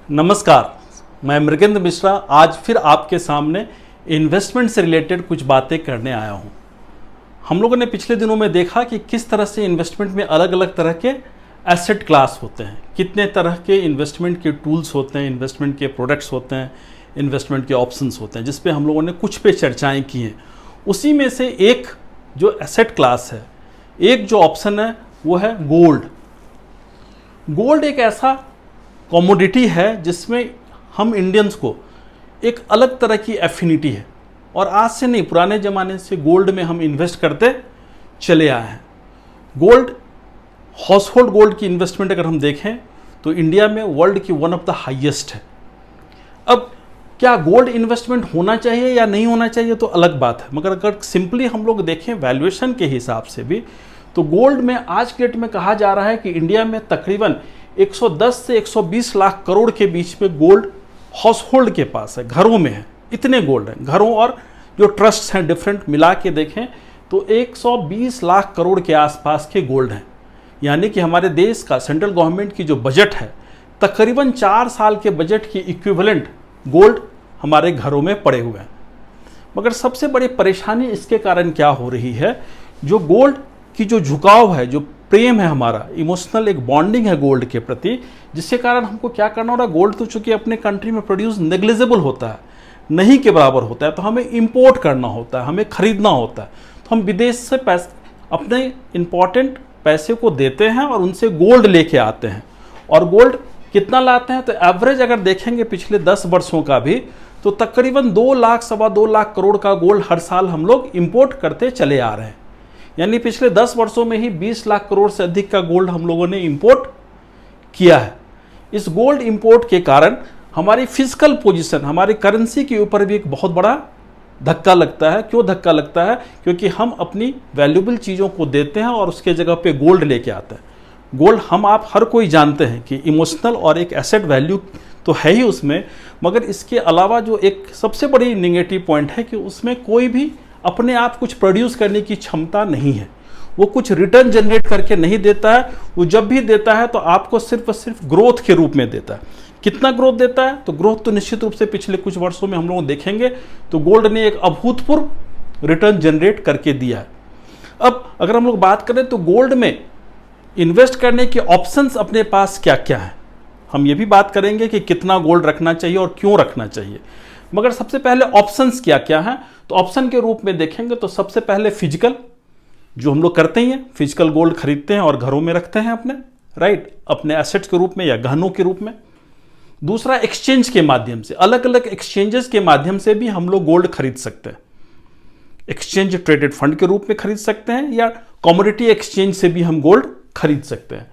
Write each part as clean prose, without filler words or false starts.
नमस्कार, मैं मृगेंद्र मिश्रा आज फिर आपके सामने इन्वेस्टमेंट से रिलेटेड कुछ बातें करने आया हूं। हम लोगों ने पिछले दिनों में देखा कि किस तरह से इन्वेस्टमेंट में अलग अलग तरह के एसेट क्लास होते हैं, कितने तरह के इन्वेस्टमेंट के टूल्स होते हैं, इन्वेस्टमेंट के प्रोडक्ट्स होते हैं, इन्वेस्टमेंट के ऑप्शंस होते हैं, जिस पे हम लोगों ने कुछ पे चर्चाएँ की हैं। उसी में से एक जो एसेट क्लास है, एक जो ऑप्शन है वो है गोल्ड। गोल्ड एक ऐसा कमोडिटी है जिसमें हम इंडियंस को एक अलग तरह की एफिनिटी है और आज से नहीं, पुराने ज़माने से गोल्ड में हम इन्वेस्ट करते चले आए हैं। गोल्ड, हाउस होल्ड गोल्ड की इन्वेस्टमेंट अगर हम देखें तो इंडिया में वर्ल्ड की वन ऑफ द हाईएस्ट है। अब क्या गोल्ड इन्वेस्टमेंट होना चाहिए या नहीं होना चाहिए तो अलग बात है, मगर अगर सिंपली हम लोग देखें वैल्यूएशन के हिसाब से भी तो गोल्ड में आज के डेट में कहा जा रहा है कि इंडिया में तकरीबन 110 से 120 लाख करोड़ के बीच में गोल्ड हाउस होल्ड के पास है, घरों में है। इतने गोल्ड हैं, घरों और जो ट्रस्ट हैं डिफरेंट मिला के देखें तो 120 लाख करोड़ के आसपास के गोल्ड हैं। यानी कि हमारे देश का सेंट्रल गवर्नमेंट की जो बजट है, तकरीबन 4 साल के बजट की इक्विवेलेंट गोल्ड हमारे घरों में पड़े हुए हैं। मगर सबसे बड़ी परेशानी इसके कारण क्या हो रही है, जो गोल्ड की जो झुकाव है, जो प्रेम है, हमारा इमोशनल एक बॉन्डिंग है गोल्ड के प्रति, जिसके कारण हमको क्या करना हो रहा है, गोल्ड तो चूंकि अपने कंट्री में प्रोड्यूस नेग्लिजिबल होता है, नहीं के बराबर होता है, तो हमें इंपोर्ट करना होता है, हमें खरीदना होता है। तो हम विदेश से पैसे, अपने इंपॉर्टेंट पैसे को देते हैं और उनसे गोल्ड लेके आते हैं। और गोल्ड कितना लाते हैं तो एवरेज अगर देखेंगे पिछले 10 वर्षों का भी, तो तकरीबन 2 लाख सवा 2 लाख करोड़ का गोल्ड हर साल हम लोग इंपोर्ट करते चले आ रहे हैं। यानी पिछले 10 वर्षों में ही 20 लाख करोड़ से अधिक का गोल्ड हम लोगों ने इंपोर्ट किया है। इस गोल्ड इंपोर्ट के कारण हमारी फिजिकल पोजीशन, हमारी करेंसी के ऊपर भी एक बहुत बड़ा धक्का लगता है। क्यों धक्का लगता है? क्योंकि हम अपनी वैल्यूएबल चीज़ों को देते हैं और उसके जगह पे गोल्ड लेके आते हैं। गोल्ड हम आप हर कोई जानते हैं कि इमोशनल और एक एसेट वैल्यू तो है ही उसमें, मगर इसके अलावा जो एक सबसे बड़ी नेगेटिव पॉइंट है कि उसमें कोई भी अपने आप कुछ प्रोड्यूस करने की क्षमता नहीं है। वो कुछ रिटर्न जनरेट करके नहीं देता है। वो जब भी देता है तो आपको सिर्फ और सिर्फ ग्रोथ के रूप में देता है। कितना ग्रोथ देता है? तो ग्रोथ तो निश्चित रूप से पिछले कुछ वर्षों में हम लोग देखेंगे तो गोल्ड ने एक अभूतपूर्व रिटर्न जनरेट करके दिया है। अब अगर हम लोग बात करें तो गोल्ड में इन्वेस्ट करने के ऑप्शंस अपने पास क्या क्या हैं, हम ये भी बात करेंगे कि कितना गोल्ड रखना चाहिए और क्यों रखना चाहिए। मगर सबसे पहले ऑप्शंस क्या क्या हैं, तो ऑप्शन के रूप में देखेंगे तो सबसे पहले फिजिकल, जो हम लोग करते ही हैं, फिजिकल गोल्ड खरीदते हैं और घरों में रखते हैं अपने, राइट, अपने एसेट्स के रूप में या गहनों के रूप में। दूसरा, एक्सचेंज के माध्यम से, अलग अलग एक्सचेंजेस के माध्यम से भी हम लोग गोल्ड खरीद सकते हैं। एक्सचेंज ट्रेडेड फंड के रूप में खरीद सकते हैं या कमोडिटी एक्सचेंज से भी हम गोल्ड खरीद सकते हैं।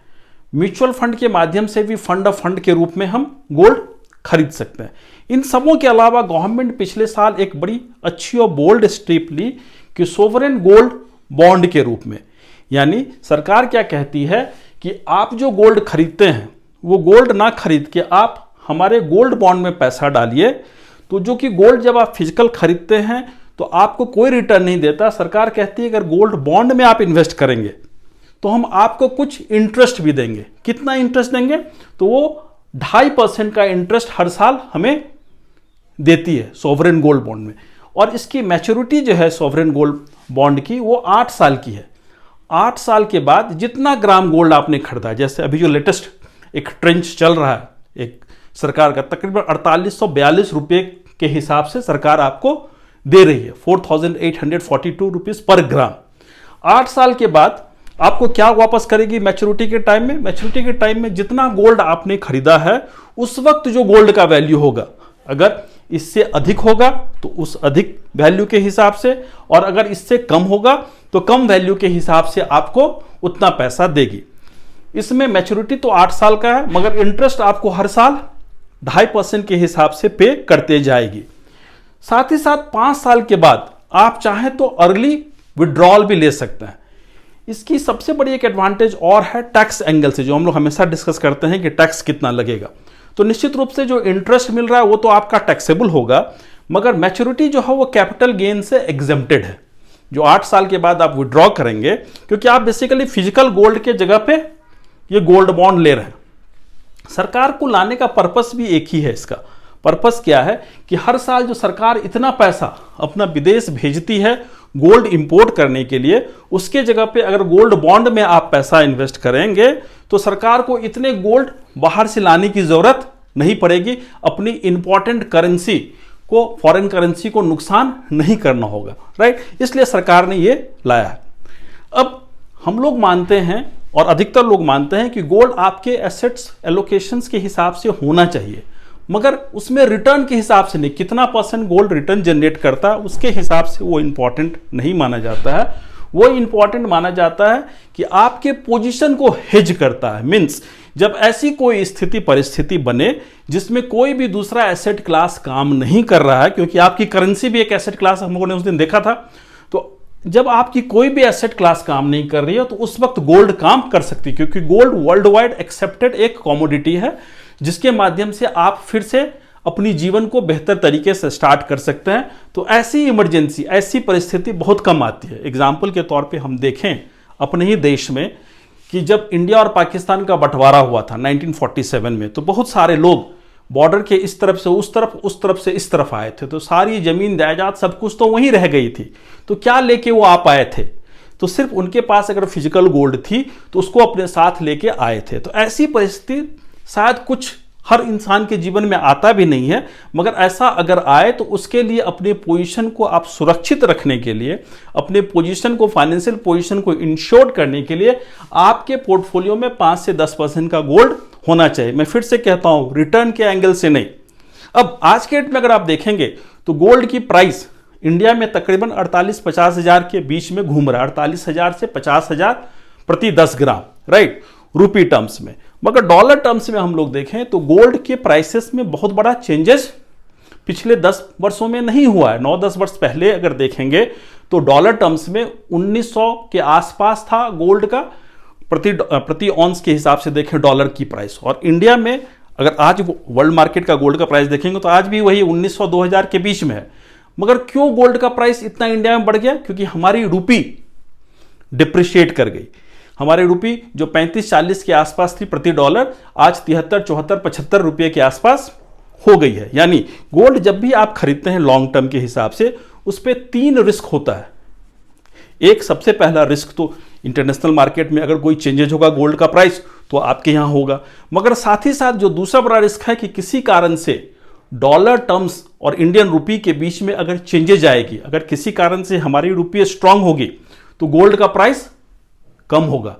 म्यूचुअल फंड के माध्यम से भी फंड ऑफ फंड के रूप में हम गोल्ड खरीद सकते हैं। इन सबों के अलावा गवर्नमेंट पिछले साल एक बड़ी अच्छी और बोल्ड स्टेप ली कि सोवरेन गोल्ड बॉन्ड के रूप में, यानी सरकार क्या कहती है कि आप जो गोल्ड खरीदते हैं वो गोल्ड ना खरीद के आप हमारे गोल्ड बॉन्ड में पैसा डालिए। तो जो कि गोल्ड जब आप फिजिकल खरीदते हैं तो आपको कोई रिटर्न नहीं देता। सरकार कहती है अगर गोल्ड बॉन्ड में आप इन्वेस्ट करेंगे तो हम आपको कुछ इंटरेस्ट भी देंगे। कितना इंटरेस्ट देंगे? तो वो 2.5% का इंटरेस्ट हर साल हमें देती है सोवरेन गोल्ड बॉन्ड में। और इसकी मैच्योरिटी जो है सोवरेन गोल्ड बॉन्ड की, वो 8 साल की है। 8 साल के बाद जितना ग्राम गोल्ड आपने खरीदा, जैसे अभी जो लेटेस्ट एक ट्रेंड चल रहा है एक सरकार का, तकरीबन 4842 रुपये के हिसाब से सरकार आपको दे रही है, 4842 रुपीज़ पर ग्राम। 8 साल के बाद आपको क्या वापस करेगी मैच्योरिटी के टाइम में? मैच्योरिटी के टाइम में जितना गोल्ड आपने खरीदा है उस वक्त जो गोल्ड का वैल्यू होगा, अगर इससे अधिक होगा तो उस अधिक वैल्यू के हिसाब से, और अगर इससे कम होगा तो कम वैल्यू के हिसाब से आपको उतना पैसा देगी। इसमें मैच्योरिटी तो 8 साल का है, मगर इंटरेस्ट आपको हर साल 2.5% के हिसाब से पे करते जाएगी। साथ ही साथ 5 साल के बाद आप चाहें तो अर्ली विड्रॉल भी ले सकते हैं। इसकी सबसे बड़ी एक एडवांटेज और है टैक्स एंगल से, जो हम लोग हमेशा डिस्कस करते हैं कि टैक्स कितना लगेगा। तो निश्चित रूप से जो इंटरेस्ट मिल रहा है वो तो आपका टैक्सेबल होगा, मगर मैच्योरिटी जो है वो कैपिटल गेन से एग्जेम्प्टेड है, जो 8 साल के बाद आप विड्रॉ करेंगे, क्योंकि आप बेसिकली फिजिकल गोल्ड के जगह पे ये गोल्ड बॉन्ड ले रहे हैं। सरकार को लाने का पर्पस भी एक ही है। इसका पर्पस क्या है कि हर साल जो सरकार इतना पैसा अपना विदेश भेजती है गोल्ड इंपोर्ट करने के लिए, उसके जगह पे अगर गोल्ड बॉन्ड में आप पैसा इन्वेस्ट करेंगे तो सरकार को इतने गोल्ड बाहर से लाने की जरूरत नहीं पड़ेगी, अपनी इंपॉर्टेंट करेंसी को, फॉरेन करेंसी को नुकसान नहीं करना होगा, राइट। इसलिए सरकार ने ये लाया है। अब हम लोग मानते हैं और अधिकतर लोग मानते हैं कि गोल्ड आपके एसेट्स एलोकेशंस के हिसाब से होना चाहिए, मगर उसमें रिटर्न के हिसाब से नहीं, कितना % गोल्ड रिटर्न जनरेट करता है उसके हिसाब से वो इंपॉर्टेंट नहीं माना जाता है। वो इंपॉर्टेंट माना जाता है कि आपके पोजीशन को हेज करता है। मींस जब ऐसी कोई स्थिति परिस्थिति बने जिसमें कोई भी दूसरा एसेट क्लास काम नहीं कर रहा है, क्योंकि आपकी करेंसी भी एक एसेट क्लास हम लोगों ने उस दिन देखा था, तो जब आपकी कोई भी एसेट क्लास काम नहीं कर रही है तो उस वक्त गोल्ड काम कर सकती है, क्योंकि गोल्ड वर्ल्ड वाइड एक्सेप्टेड एक कमोडिटी है जिसके माध्यम से आप फिर से अपनी जीवन को बेहतर तरीके से स्टार्ट कर सकते हैं। तो ऐसी इमरजेंसी, ऐसी परिस्थिति बहुत कम आती है। एग्जाम्पल के तौर पे हम देखें अपने ही देश में कि जब इंडिया और पाकिस्तान का बंटवारा हुआ था 1947 में, तो बहुत सारे लोग बॉर्डर के इस तरफ से उस तरफ, उस तरफ से इस तरफ आए थे, तो सारी जमीन जायदाद सब कुछ तो वहीं रह गई थी। तो क्या लेके वो आप आए थे? तो सिर्फ उनके पास अगर फिजिकल गोल्ड थी तो उसको अपने साथ लेके आए थे। तो ऐसी परिस्थिति शायद कुछ हर इंसान के जीवन में आता भी नहीं है, मगर ऐसा अगर आए तो उसके लिए अपने पोजीशन को आप सुरक्षित रखने के लिए, अपने पोजीशन को, फाइनेंशियल पोजीशन को इंश्योर करने के लिए आपके पोर्टफोलियो में 5 से 10% का गोल्ड होना चाहिए। मैं फिर से कहता हूं, रिटर्न के एंगल से नहीं। अब आज के डेट में अगर आप देखेंगे तो गोल्ड की प्राइस इंडिया में तकरीबन 48-50 हज़ार के बीच में घूम रहा है, 48,000 से 50,000 प्रति 10 ग्राम, राइट, रूपी टर्म्स में। मगर डॉलर टर्म्स में हम लोग देखें तो गोल्ड के प्राइसेस में बहुत बड़ा चेंजेस पिछले 10 वर्षों में नहीं हुआ है। 9-10 वर्ष पहले अगर देखेंगे तो डॉलर टर्म्स में 1900 के आसपास था गोल्ड का प्रति ऑन्स के हिसाब से देखें डॉलर की प्राइस। और इंडिया में अगर आज वर्ल्ड मार्केट का गोल्ड का प्राइस देखेंगे तो आज भी वही 1900-2000 के बीच में है। मगर क्यों गोल्ड का प्राइस इतना इंडिया में बढ़ गया? क्योंकि हमारी रूपी डिप्रिशिएट कर गई। हमारी रूपी जो 35-40 के आसपास थी प्रति डॉलर, आज 73-74-75 रुपये के आसपास हो गई है। यानी गोल्ड जब भी आप खरीदते हैं लॉन्ग टर्म के हिसाब से, उस पर 3 रिस्क होता है। एक सबसे पहला रिस्क तो इंटरनेशनल मार्केट में अगर कोई चेंजेज होगा गोल्ड का प्राइस तो आपके यहां होगा, मगर साथ ही साथ जो दूसरा बड़ा रिस्क है कि किसी कारण से डॉलर टर्म्स और इंडियन रूपी के बीच में अगर चेंजेज आएगी, अगर किसी कारण से हमारी रूपी स्ट्रांग होगी तो गोल्ड का प्राइस कम होगा,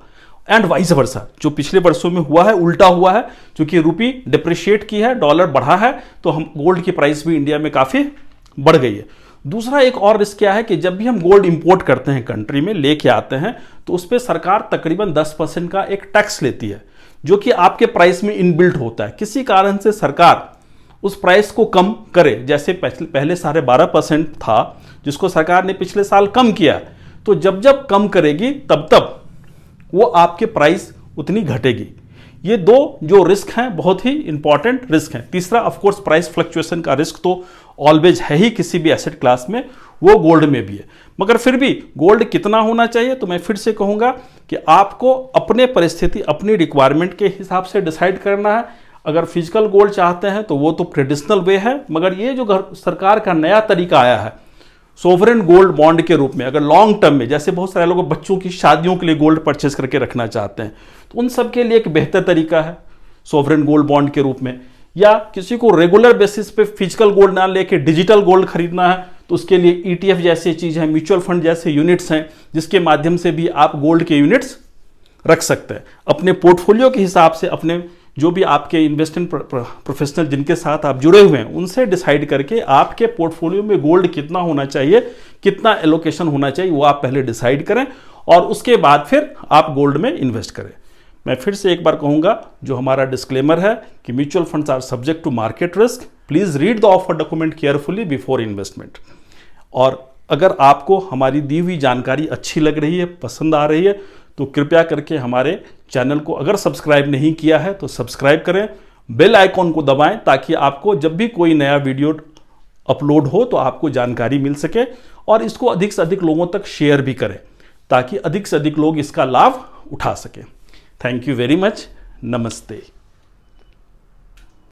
एंड वाइस वर्सा। जो पिछले वर्षों में हुआ है उल्टा हुआ है, क्योंकि रूपी डिप्रिशिएट की है, डॉलर बढ़ा है, तो हम गोल्ड की प्राइस भी इंडिया में काफी बढ़ गई है। दूसरा एक और रिस्क क्या है कि जब भी हम गोल्ड इंपोर्ट करते हैं, कंट्री में लेके आते हैं, तो उस पर सरकार तकरीबन 10% का एक टैक्स लेती है, जो कि आपके प्राइस में इनबिल्ट होता है। किसी कारण से सरकार उस प्राइस को कम करे, जैसे पहले 12.5% था जिसको सरकार ने पिछले साल कम किया, तो जब जब कम करेगी तब तब वो आपके प्राइस उतनी घटेगी। ये दो जो रिस्क हैं बहुत ही इंपॉर्टेंट रिस्क हैं। तीसरा ऑफ कोर्स प्राइस फ्लक्चुएशन का रिस्क तो ऑलवेज है ही किसी भी एसेट क्लास में, वो गोल्ड में भी है। मगर फिर भी गोल्ड कितना होना चाहिए, तो मैं फिर से कहूंगा कि आपको अपने परिस्थिति, अपनी रिक्वायरमेंट के हिसाब से डिसाइड करना है। अगर फिजिकल गोल्ड चाहते हैं तो वो तो ट्रेडिशनल वे है, मगर ये जो सरकार का नया तरीका आया है सोवरेन गोल्ड बॉन्ड के रूप में, अगर लॉन्ग टर्म में, जैसे बहुत सारे लोग बच्चों की शादियों के लिए गोल्ड परचेज करके रखना चाहते हैं, तो उन सब के लिए एक बेहतर तरीका है सोवरेन गोल्ड बॉन्ड के रूप में। या किसी को रेगुलर बेसिस पे फिजिकल गोल्ड ना लेके डिजिटल गोल्ड खरीदना है, तो उसके लिए ETF जैसी चीज है, म्यूचुअल फंड जैसे यूनिट्स हैं, जिसके माध्यम से भी आप गोल्ड के यूनिट्स रख सकते हैं। अपने पोर्टफोलियो के हिसाब से, अपने जो भी आपके इन्वेस्टमेंट प्रोफेशनल जिनके साथ आप जुड़े हुए हैं, उनसे डिसाइड करके आपके पोर्टफोलियो में गोल्ड कितना होना चाहिए, कितना एलोकेशन होना चाहिए, वो आप पहले डिसाइड करें और उसके बाद फिर आप गोल्ड में इन्वेस्ट करें। मैं फिर से एक बार कहूंगा, जो हमारा डिस्क्लेमर है कि mutual funds are subject to market risk, please read the offer document carefully before investment. और अगर आपको हमारी दी हुई जानकारी अच्छी लग रही है, पसंद आ रही है, तो कृपया करके हमारे चैनल को अगर सब्सक्राइब नहीं किया है तो सब्सक्राइब करें, बेल आइकॉन को दबाएं, ताकि आपको जब भी कोई नया वीडियो अपलोड हो तो आपको जानकारी मिल सके। और इसको अधिक से अधिक लोगों तक शेयर भी करें, ताकि अधिक से अधिक लोग इसका लाभ उठा सकें। Thank you very much. नमस्ते।